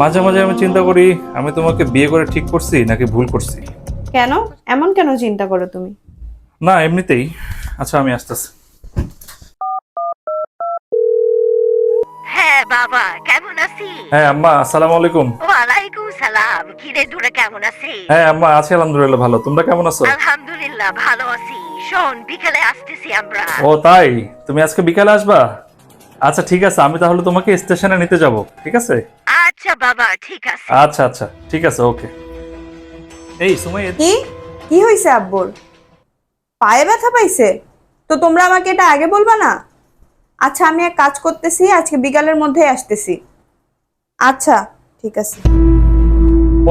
মাঝে মাঝে আমি চিন্তা করি আমি তোমাকে বিয়ে করে ঠিক করছি নাকি ভুল করছি। কেন? এমন কেন চিন্তা করো তুমি? না এমনিতেই। আচ্ছা আমি আসতেছি। হ্যাঁ বাবা, কেমন আছিস? হ্যাঁ আম্মা, আসসালামু আলাইকুম। ওয়ালাইকুম সালাম। কিরে তোরা কেমন আছিস? হ্যাঁ আম্মা, আছি আলহামদুলিল্লাহ ভালো। তোমরা কেমন আছো? আলহামদুলিল্লাহ ভালো আছি। শোন, বিকেলে আসতেছি আমরা। ও তাই, তুমি আজকে বিকালে আসবা? আচ্ছা ঠিক আছে, আমি তাহলে তোমাকে স্টেশনে নিতে যাব, ঠিক আছে? আচ্ছা বাবা, ঠিক আছে। আচ্ছা আচ্ছা ঠিক আছে, ওকে। এই সুমাইয়া, কি কি হয়েছে আব্বুর? পায়ে ব্যথা পাইছে? তো তোমরা আমাকে এটা আগে বলবা না? আচ্ছা আমি এক কাজ করতেছি, আজকে বিকালের মধ্যেই আসতেছি। আচ্ছা ঠিক আছে।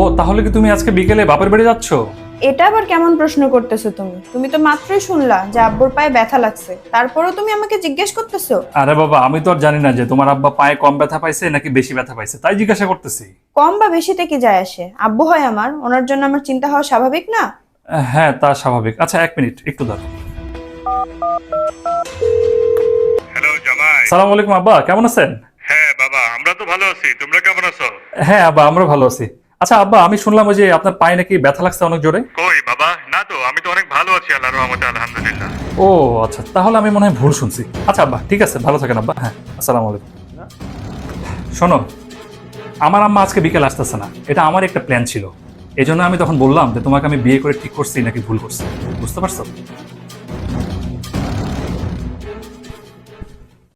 ও তাহলে কি তুমি আজকে বিকেলে বাপের বাড়ি যাচ্ছ? এটা আবার কেমন প্রশ্ন করতেছো তুমি? তুমি তো মাত্রই শুনলা যে আব্বুর পায়ে ব্যথা লাগছে, তারপরেও তুমি আমাকে জিজ্ঞেস করতেছো? আরে বাবা, আমি তো আর জানি না যে তোমার আব্বা পায়ে কম ব্যথা পাইছে নাকি বেশি ব্যথা পাইছে, তাই জিজ্ঞাসা করতেছি। কম বা বেশিতে কি যায় আসে? আব্বু হয় আমার, ওনার জন্য আমার চিন্তা হওয়া স্বাভাবিক না? হ্যাঁ তা স্বাভাবিক। আচ্ছা এক মিনিট একটু দাঁড়াও। হ্যালো জামাই। সালাম আলাইকুম আব্বা, কেমন আছেন? হ্যাঁ বাবা, আমরা তো ভালো আছি, তোমরা কেমন আছো? হ্যাঁ আব্বা, আমরা ভালো আছি। আচ্ছা আব্বা, আমি শুনলাম ওই যে আপনার পায়ে নাকি ব্যথা লাগছে অনেক জোরে। কই বাবা, না তো, আমি তো অনেক ভালো আছি আল্লাহর রহমতে, আলহামদুলিল্লাহ। ও আচ্ছা, তাহলে আমি মনে হয় ভুল শুনছি। আচ্ছা আব্বা ঠিক আছে, ভালো থাকেন আব্বা। হ্যাঁ আসসালামু আলাইকুম। শোনো, আমার আম্মা আজকে বিকেল আসতেছে না, এটা আমার একটা প্ল্যান ছিল। এই জন্য আমি তখন বললাম যে তোমাকে আমি বিয়ে করে ঠিক করছি নাকি ভুল করছি, বুঝতে পারছো?